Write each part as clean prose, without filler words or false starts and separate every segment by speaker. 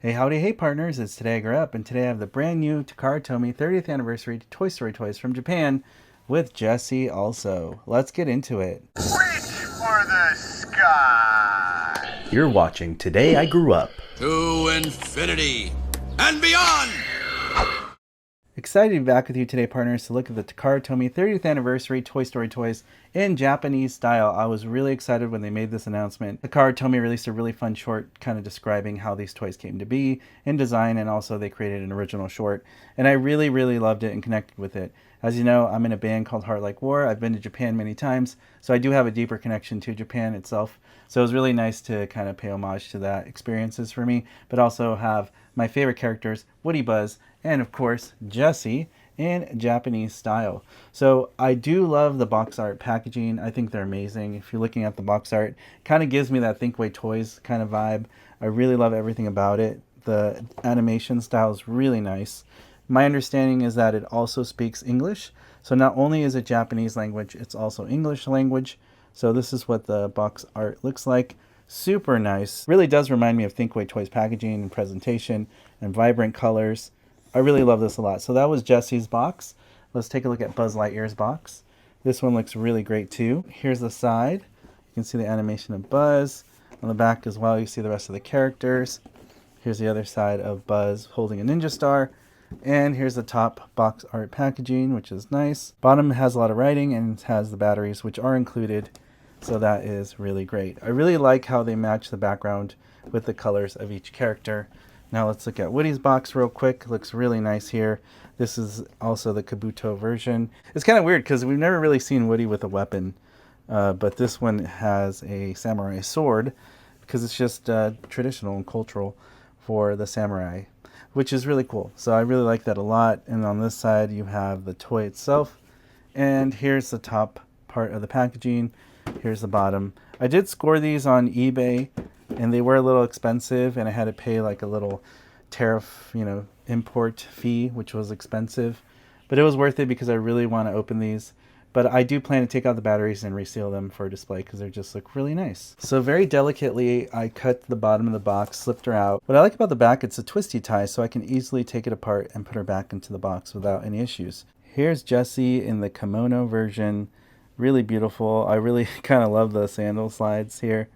Speaker 1: Hey, howdy, hey partners, it's Today I Grew Up, and today I have the brand new Takara Tomy 30th Anniversary Toy Story toys from Japan with Jesse also. Let's get into it.
Speaker 2: Reach for the sky!
Speaker 1: You're watching Today I Grew Up.
Speaker 3: To infinity and beyond!
Speaker 1: Excited to be back with you today, partners, to look at the Takara Tomy 30th Anniversary Toy Story toys in Japanese style. I was really excited when they made this announcement. Takara Tomy released a really fun short kind of describing how these toys came to be in design, and also they created an original short. And I really, really loved it and connected with it. As you know, I'm in a band called Heart Like War. I've been to Japan many times, so I do have a deeper connection to Japan itself. So it was really nice to kind of pay homage to that experiences for me, but also have my favorite characters, Woody, Buzz, and of course Jesse, in Japanese style. So I do love the box art packaging. I think they're amazing. If you're looking at the box art, it kind of gives me that Thinkway Toys kind of vibe. I really love everything about it. The animation style is really nice. My understanding is that it also speaks English. So not only is it Japanese language, it's also English language. So this is what the box art looks like. Super nice. Really does remind me of Thinkway Toys packaging and presentation and vibrant colors. I really love this a lot. So that was Jesse's box. Let's take a look at Buzz Lightyear's box. This one looks really great too. Here's the side. You can see the animation of Buzz. On the back as well, you see the rest of the characters. Here's the other side of Buzz holding a ninja star. And here's the top box art packaging, which is nice. Bottom has a lot of writing and has the batteries, which are included. So that is really great. I really like how they match the background with the colors of each character. Now let's look at Woody's box real quick. Looks really nice here. This is also the Kabuto version. It's kind of weird because we've never really seen Woody with a weapon, but this one has a samurai sword because it's just traditional and cultural for the samurai, which is really cool. So I really like that a lot. And on this side you have the toy itself, and here's the top part of the packaging. Here's the bottom. I did score these on eBay, and they were a little expensive, and I had to pay like a little tariff, import fee, which was expensive. But it was worth it because I really want to open these. But I do plan to take out the batteries and reseal them for display because they just look really nice. So very delicately, I cut the bottom of the box, slipped her out. What I like about the back, it's a twisty tie, so I can easily take it apart and put her back into the box without any issues. Here's Jessie in the kimono version. Really beautiful. I really kind of love the sandal slides here.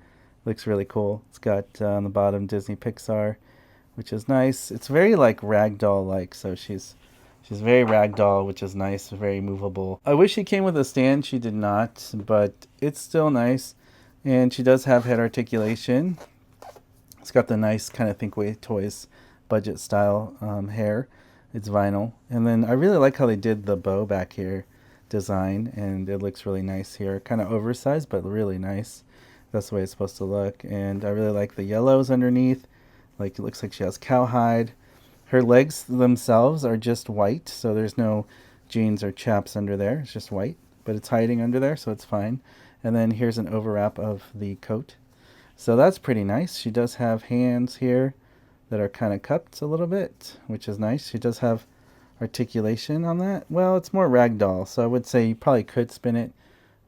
Speaker 1: Looks really cool. It's got on the bottom Disney Pixar, which is nice. It's very like ragdoll like, so she's very ragdoll, which is nice, very movable. I wish she came with a stand. She did not, but it's still nice. And she does have head articulation. It's got the nice kind of Thinkway Toys budget style hair. It's vinyl. And then I really like how they did the bow back here design, and it looks really nice here. Kind of oversized, but really nice. That's the way it's supposed to look. And I really like the yellows underneath. Like, it looks like she has cowhide. Her legs themselves are just white, so there's no jeans or chaps under there. It's just white, but it's hiding under there, so it's fine. And then here's an overwrap of the coat. So that's pretty nice. She does have hands here that are kind of cupped a little bit, which is nice. She does have articulation on that. Well, it's more ragdoll, so I would say you probably could spin it,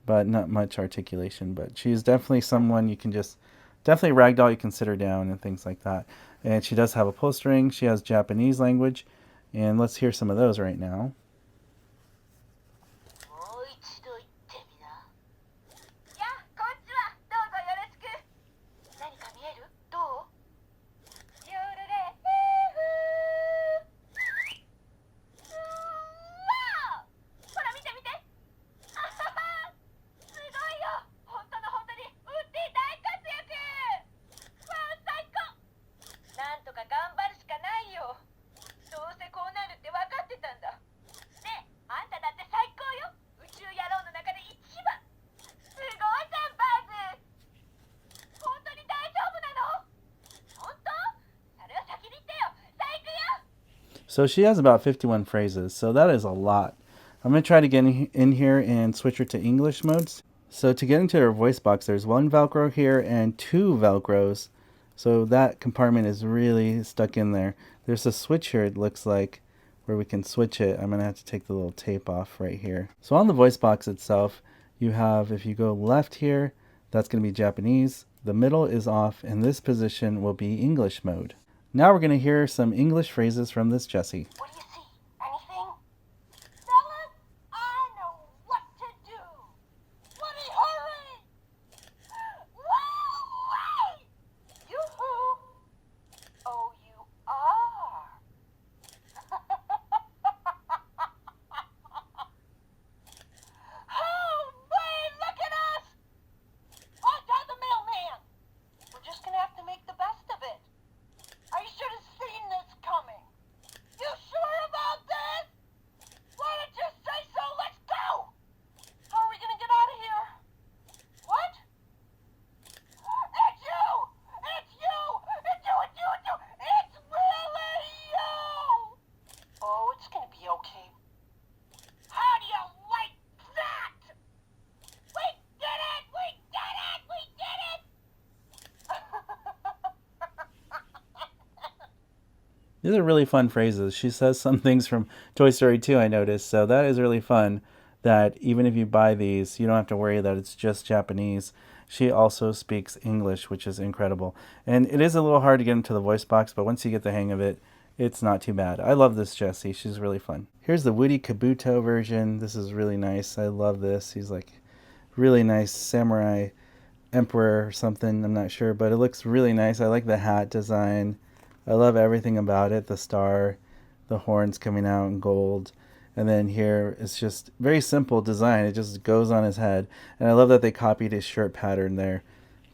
Speaker 1: but not much articulation. But she's definitely someone you can just, definitely ragdoll, you can sit her down and things like that. And she does have a pull string. She has Japanese language, and let's hear some of those right now. So she has about 51 phrases, so that is a lot. I'm going to try to get in here and switch her to English modes. So to get into her voice box, there's one Velcro here and two Velcros. So that compartment is really stuck in there. There's a switch here, it looks like, where we can switch it. I'm going to have to take the little tape off right here. So on the voice box itself, you have, if you go left here, that's going to be Japanese. The middle is off, and this position will be English mode. Now we're going to hear some English phrases from this Jesse.
Speaker 4: What do you see? Anything? Fellas, I know what to do. Woody, hurry! Woo-wee! Yoo-hoo! Oh, you are. Oh, man, look at us! Oh, you're the mailman. We're just gonna have to make the best of it. I should have seen this coming. You sure about this? Why didn't you say so? Let's go! How are we gonna get out of here? What? It's you! It's you! It's you! It's you! It's you! It's really you! Oh, it's gonna be okay. How do you like that? We did it! We did it! We did it!
Speaker 1: These are really fun phrases. She says some things from Toy Story 2, I noticed. So that is really fun that even if you buy these, you don't have to worry that it's just Japanese. She also speaks English, which is incredible. And it is a little hard to get into the voice box, but once you get the hang of it, it's not too bad. I love this Jessie. She's really fun. Here's the Woody Kabuto version. This is really nice. I love this. He's like really nice samurai emperor or something. I'm not sure, but it looks really nice. I like the hat design. I love everything about it. The star, the horns coming out in gold. And then here it's just very simple design. It just goes on his head. And I love that they copied his shirt pattern there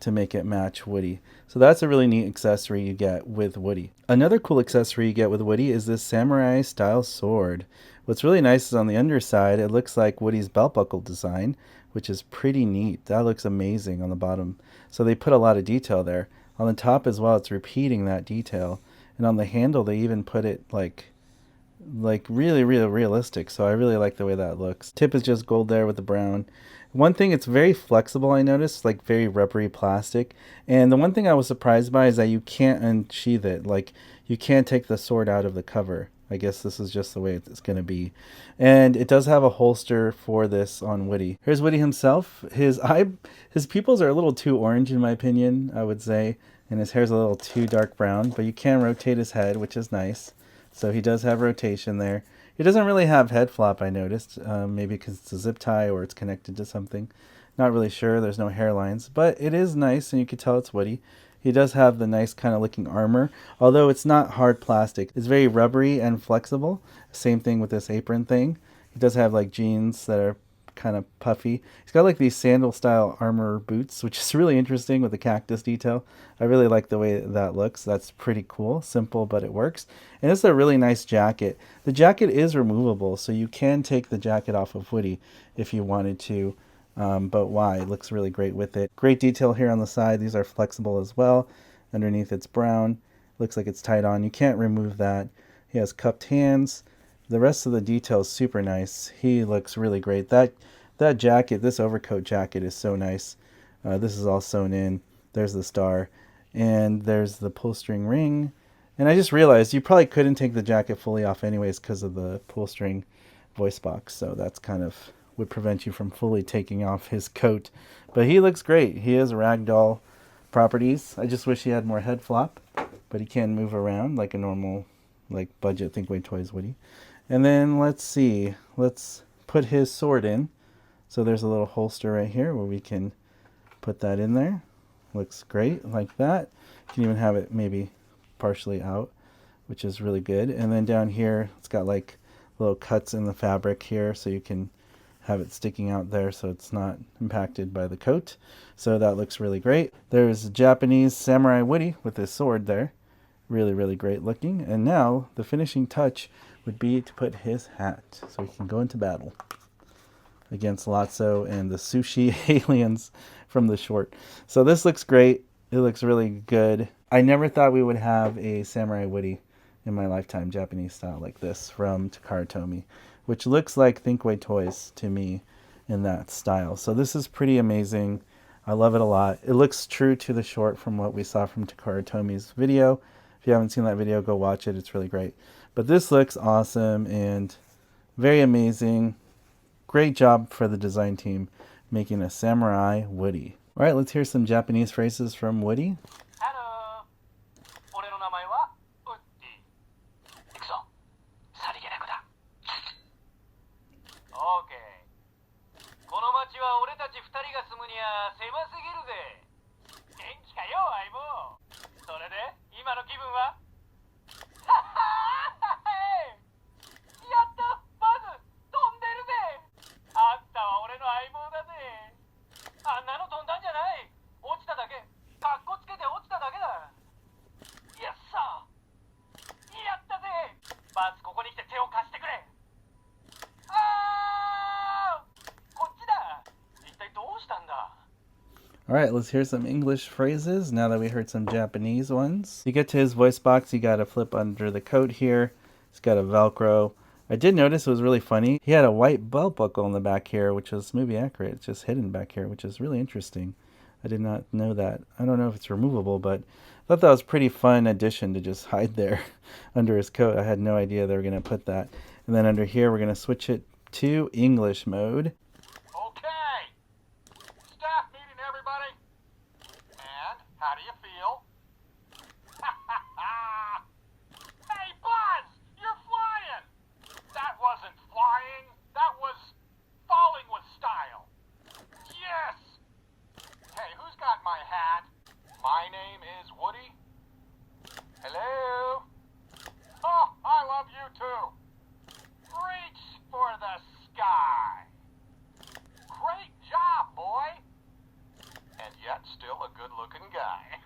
Speaker 1: to make it match Woody. So that's a really neat accessory you get with Woody. Another cool accessory you get with Woody is this samurai style sword. What's really nice is on the underside, it looks like Woody's belt buckle design, which is pretty neat. That looks amazing on the bottom. So they put a lot of detail there. On the top as well, it's repeating that detail. And on the handle, they even put it like really realistic. So I really like the way that looks. Tip is just gold there with the brown. One thing, it's very flexible, I noticed, like very rubbery plastic. And the one thing I was surprised by is that you can't unsheath it. Like you can't take the sword out of the cover. I guess this is just the way it's going to be. And it does have a holster for this on Woody. Here's Woody himself. His pupils are a little too orange in my opinion, I would say. And his hair's a little too dark brown. But you can rotate his head, which is nice. So he does have rotation there. He doesn't really have head flop, I noticed. Maybe because it's a zip tie or it's connected to something. Not really sure. There's no hairlines. But it is nice, and you can tell it's Woody. He does have the nice kind of looking armor, although it's not hard plastic. It's very rubbery and flexible. Same thing with this apron thing. He does have like jeans that are kind of puffy. He's got like these sandal style armor boots, which is really interesting with the cactus detail. I really like the way that looks. That's pretty cool. Simple, but it works. And it's a really nice jacket. The jacket is removable, so you can take the jacket off of Woody if you wanted to. But why? It looks really great with it. Great detail here on the side. These are flexible as well. Underneath it's brown. Looks like it's tied on. You can't remove that. He has cupped hands. The rest of the detail is super nice. He looks really great. That jacket, this overcoat jacket is so nice. This is all sewn in. There's the star. And there's the pull string ring. And I just realized you probably couldn't take the jacket fully off anyways because of the pull string voice box. So that's kind of would prevent you from fully taking off his coat. But he looks great. He has ragdoll properties. I just wish he had more head flop, but he can move around like a normal, like budget Thinkway Toys Woody. And then let's see. Let's put his sword in. So there's a little holster right here where we can put that in there. Looks great like that. You can even have it maybe partially out, which is really good. And then down here, it's got like little cuts in the fabric here so you can have it sticking out there so it's not impacted by the coat. So that looks really great. There's Japanese Samurai Woody with his sword there. Really great looking. And now the finishing touch would be to put his hat so he can go into battle against Lotso and the sushi aliens from the short. So this looks great. It looks really good. I never thought we would have a Samurai Woody in my lifetime, Japanese style like this from Takara Tomy, which looks like Thinkway Toys to me in that style. So this is pretty amazing. I love it a lot. It looks true to the short from what we saw from Takara Tomy's video. If you haven't seen that video, go watch it. It's really great. But this looks awesome and very amazing. Great job for the design team making a Samurai Woody. All right, let's hear some Japanese phrases from Woody.
Speaker 4: Hello. 俺の名前は
Speaker 5: 狭すぎるぜ。元気かよ、相棒。それで、今の気分は？ははーい。やった、バズ、飛んでるぜ。あんたは俺の相棒だぜ。あんなの飛んだんじゃない。落ちただけ。かっこつけて落ちただけだ。やっさ。やったぜ。バズ、ここに来て手を貸してくれ。あー、こっちだ。一体どうしたんだ。
Speaker 1: All right, let's hear some English phrases now that we heard some Japanese ones. You get to his voice box, you got to flip under the coat here. It's got a Velcro. I did notice it was really funny. He had a white belt buckle in the back here, which was movie accurate. It's just hidden back here, which is really interesting. I did not know that. I don't know if it's removable, but I thought that was a pretty fun addition to just hide there under his coat. I had no idea they were going to put that. And then under here, we're going to switch it to English mode.
Speaker 5: Okay. Staff meeting, everybody. And how do you feel? Hey, Buzz, you're flying. That wasn't flying. That was falling with style. Yes. Hey, who's got my hat? My name is Woody. Hello. Oh, I love you too. Reach for the sky. Great job, boy. And yet still a good-looking guy.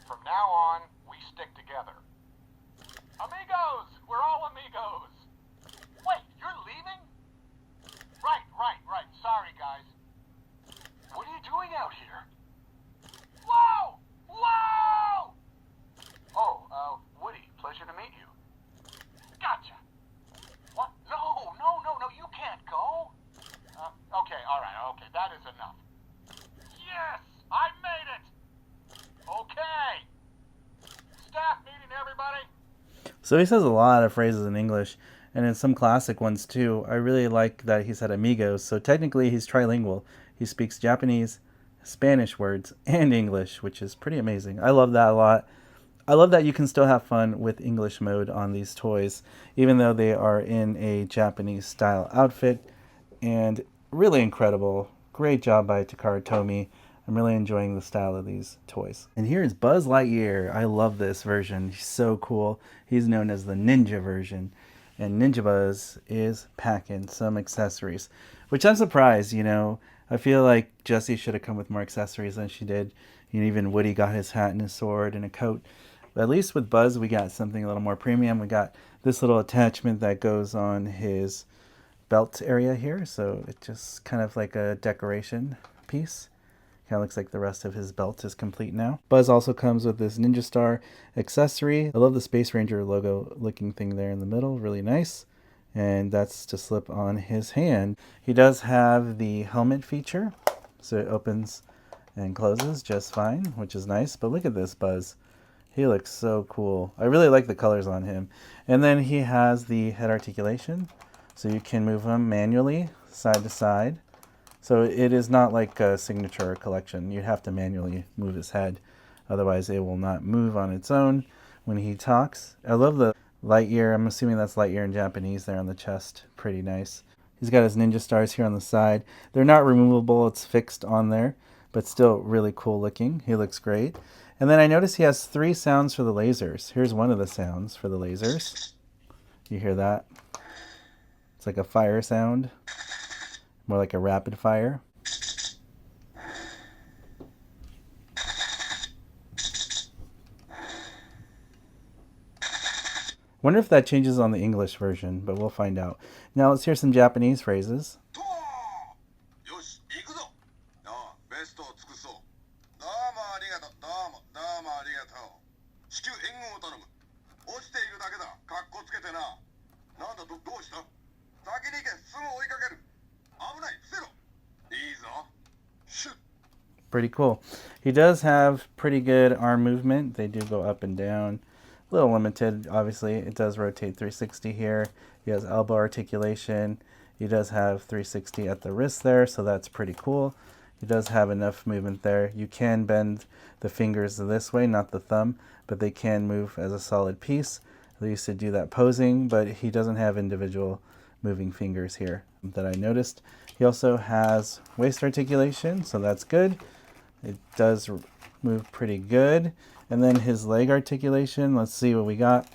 Speaker 5: From now on, we stick together. Amigos! We're all amigos. Wait, you're leaving? Right. Sorry, guys. What are you doing out here? Whoa! Oh, Woody, pleasure to meet you. Gotcha. What? No, you can't go. Okay, all right, okay, that is enough. Yes, I made it. Okay. Staff meeting, everybody.
Speaker 1: So he says a lot of phrases in English, and in some classic ones too. I really like that he said amigos, so technically he's trilingual. He speaks Japanese, Spanish words, and English, which is pretty amazing. I love that a lot. I love that you can still have fun with English mode on these toys, even though they are in a Japanese style outfit. And really incredible. Great job by Takara Tomy. I'm really enjoying the style of these toys. And here is Buzz Lightyear. I love this version. He's so cool. He's known as the Ninja version. And Ninja Buzz is packing some accessories, which I'm surprised, you know. I feel like Jessie should have come with more accessories than she did. You know, even Woody got his hat and his sword and a coat. But at least with Buzz, we got something a little more premium. We got this little attachment that goes on his belt area here. So it's just kind of like a decoration piece. Kind of looks like the rest of his belt is complete now. Buzz also comes with this Ninja Star accessory. I love the Space Ranger logo looking thing there in the middle. Really nice. And that's to slip on his hand. He does have the helmet feature. So it opens and closes just fine, which is nice. But look at this Buzz. He looks so cool. I really like the colors on him. And then he has the head articulation. So you can move him manually side to side. So it is not like a signature collection. You have to manually move his head. Otherwise it will not move on its own when he talks. I love the Lightyear. I'm assuming that's Lightyear in Japanese there on the chest. Pretty nice. He's got his ninja stars here on the side. They're not removable. It's fixed on there. But still really cool looking. He looks great. And then I notice he has 3 sounds for the lasers. Here's one of the sounds for the lasers. You hear that? It's like a fire sound. More like a rapid fire. Wonder if that changes on the English version, but we'll find out. Now let's hear some Japanese phrases. Pretty cool. He does have pretty good arm movement. They do go up and down. A little limited, obviously. It does rotate 360 here. He has elbow articulation. He does have 360 at the wrist there, so that's pretty cool. He does have enough movement there. You can bend the fingers this way, not the thumb, but they can move as a solid piece. They used to do that posing, but he doesn't have individual moving fingers here that I noticed. He also has waist articulation, so that's good. It does move pretty good. And then his leg articulation, let's see what we got.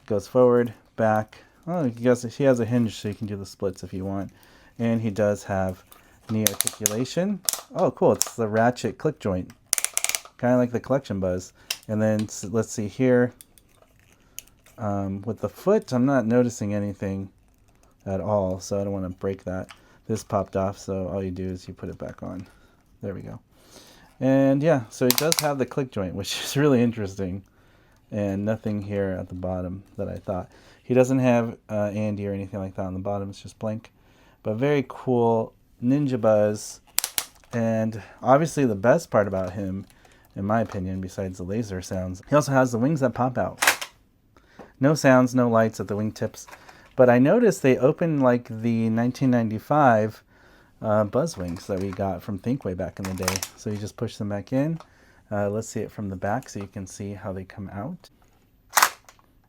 Speaker 1: Goes forward, back. Oh, he has a hinge so you can do the splits if you want. And he does have knee articulation. Oh, cool. It's the ratchet click joint. Kind of like the collection buzz. And then let's see here. With the foot, I'm not noticing anything at all, so I don't want to break that. This popped off, so all you do is you put it back on. There we go. And yeah, so it does have the click joint, which is really interesting. And nothing here at the bottom that I thought. He doesn't have Andy or anything like that on the bottom. It's just blank. But very cool Ninja Buzz. And obviously the best part about him, in my opinion, besides the laser sounds, he also has the wings that pop out. No sounds, no lights at the wingtips. But I noticed they open like the 1995 Buzz wings that we got from Think way back in the day. So you just push them back in. Let's see it from the back so you can see how they come out.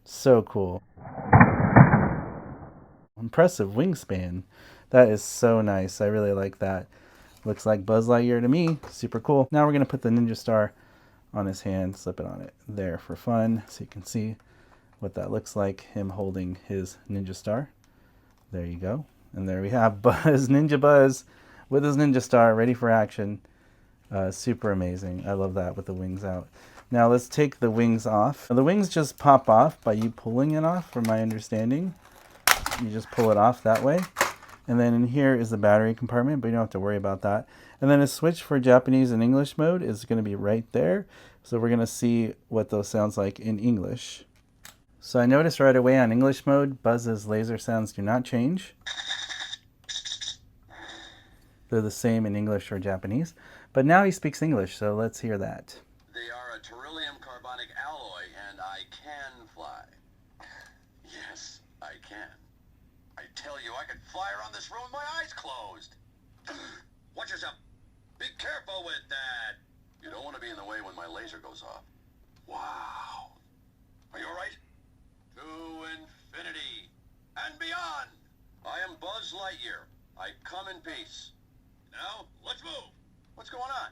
Speaker 1: So cool. Impressive wingspan. That is so nice. I really like that. Looks like Buzz Lightyear to me. Super cool. Now we're going to put the Ninja Star on his hand. Slip it on it there for fun so you can see what that looks like. Him holding his Ninja Star. There you go. And there we have Buzz, Ninja Buzz with his Ninja Star ready for action. Super amazing. I love that with the wings out. Now let's take the wings off. Now, the wings just pop off by you pulling it off, from my understanding. You just pull it off that way. And then in here is the battery compartment, but you don't have to worry about that. And then a switch for Japanese and English mode is going to be right there. So we're going to see what those sounds like in English. So I noticed right away on English mode, Buzz's laser sounds do not change. They're the same in English or Japanese. But now he speaks English, so let's hear that.
Speaker 3: They are a beryllium carbonic alloy, and I can fly. Yes, I can. I tell you, I could fly around this room with my eyes closed. Watch yourself. Be careful with that. You don't want to be in the way when my laser goes off. Wow. Are you all right? To infinity and beyond. I am Buzz Lightyear. I come in peace. Now, let's move. What's going on?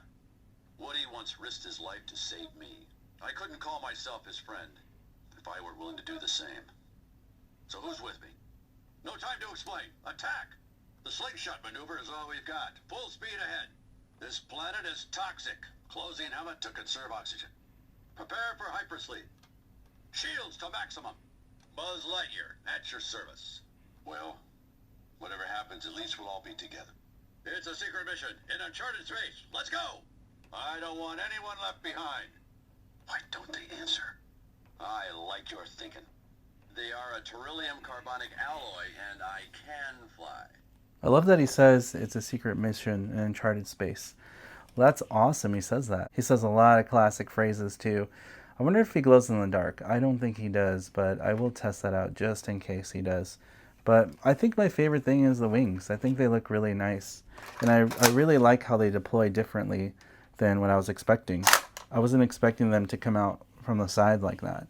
Speaker 3: Woody once risked his life to save me. I couldn't call myself his friend if I were willing to do the same. So who's with me? No time to explain. Attack! The slingshot maneuver is all we've got. Full speed ahead. This planet is toxic. Closing helmet to conserve oxygen. Prepare for hypersleep. Shields to maximum. Buzz Lightyear, at your service. Well, whatever happens, at least we'll all be together. It's a secret mission in uncharted space. Let's go! I don't want anyone left behind. Why don't they answer? I like your thinking. They are a beryllium carbonic alloy, and I can fly.
Speaker 1: I love that he says it's a secret mission in uncharted space. Well, that's awesome he says that. He says a lot of classic phrases too. I wonder if he glows in the dark. I don't think he does, but I will test that out just in case he does. But I think my favorite thing is the wings. I think they look really nice. And I really like how they deploy differently than what I was expecting. I wasn't expecting them to come out from the side like that,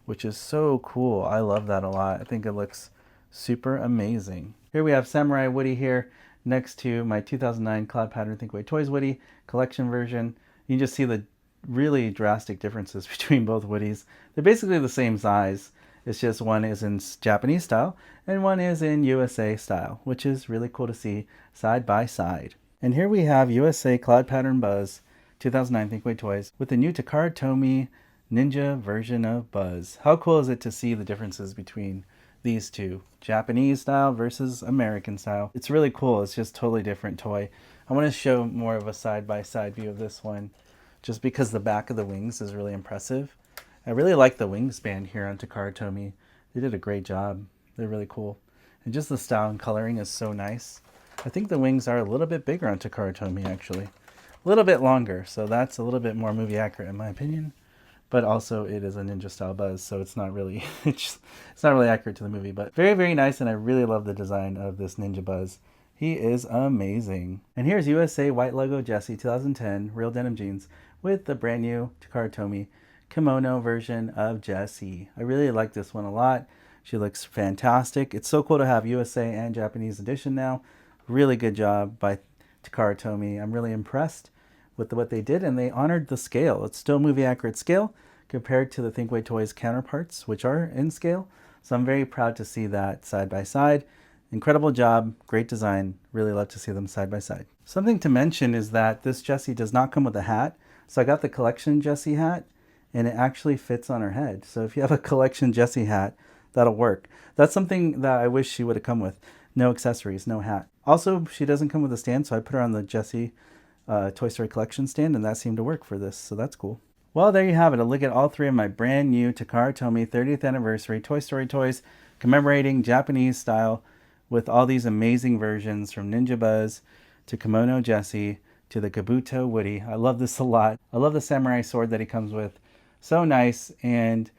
Speaker 1: which is so cool. I love that a lot. I think it looks super amazing. Here we have Samurai Woody here next to my 2009 Cloud Pattern Thinkway Toys Woody collection version. You can just see the really drastic differences between both Woodies. They're basically the same size. It's just one is in Japanese style and one is in USA style, which is really cool to see side by side. And here we have USA Cloud Pattern Buzz 2009 Thinkway Toys with the new Takara Tomy Ninja version of Buzz. How cool is it to see the differences between these two? Japanese style versus American style. It's really cool. It's just totally different toy. I want to show more of a side-by-side view of this one just because the back of the wings is really impressive. I really like the wingspan here on Takara Tomy. They did a great job. They're really cool. And just the style and coloring is so nice. I think the wings are a little bit bigger on Takara Tomy actually. A little bit longer, so that's a little bit more movie accurate in my opinion. But also it is a ninja style Buzz, so it's not really it's not really accurate to the movie, but very, very nice, and I really love the design of this Ninja Buzz. He is amazing. And here's USA White Logo Jesse 2010 real denim jeans with the brand new Takara Tomy kimono version of Jessie. I really like this one a lot. She looks fantastic. It's so cool to have USA and Japanese edition now. Really good job by Takara Tomy. I'm really impressed with what they did, and they honored the scale. It's still movie accurate scale compared to the Thinkway Toys counterparts, which are in scale. So I'm very proud to see that side by side. Incredible job, great design. Really love to see them side by side. Something to mention is that this Jessie does not come with a hat. So I got the collection Jessie hat, and it actually fits on her head. So if you have a collection Jessie hat, that'll work. That's something that I wish she would have come with. No accessories, no hat. Also, she doesn't come with a stand, so I put her on the Jessie Toy Story collection stand, and that seemed to work for this, so that's cool. Well, there you have it. A look at all three of my brand new Takara Tomy 30th anniversary Toy Story toys commemorating Japanese style with all these amazing versions from Ninja Buzz to Kimono Jesse to the Kabuto Woody. I love this a lot. I love the samurai sword that he comes with. So nice, and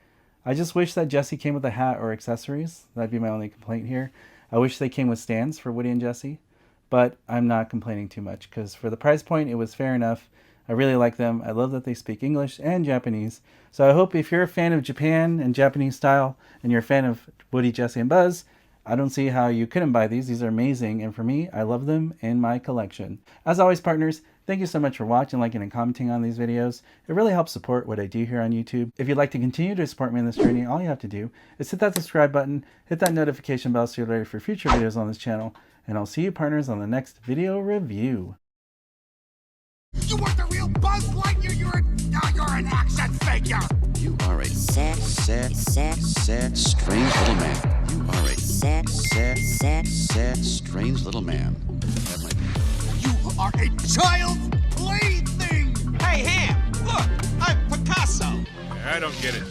Speaker 1: I just wish that Jesse came with a hat or accessories. That'd be my only complaint here. I wish they came with stands for Woody and Jesse, but I'm not complaining too much because for the price point, it was fair enough. I really like them. I love that they speak English and Japanese. So I hope if you're a fan of Japan and Japanese style and you're a fan of Woody, Jesse, and Buzz, I don't see how you couldn't buy these. These are amazing, and for me, I love them in my collection. As always, partners, thank you so much for watching, liking, and commenting on these videos. It really helps support what I do here on YouTube. If you'd like to continue to support me in this journey, all you have to do is hit that subscribe button, hit that notification bell so you're ready for future videos on this channel, and I'll see you, partners, on the next video review.
Speaker 2: You weren't the real Buzz Lightyear, you're an action figure!
Speaker 6: You are a sad, strange little man. You are a sad, strange little man. That might be.
Speaker 2: You are a child's plaything!
Speaker 7: Hey, Ham, look, I'm Picasso.
Speaker 8: I don't get it.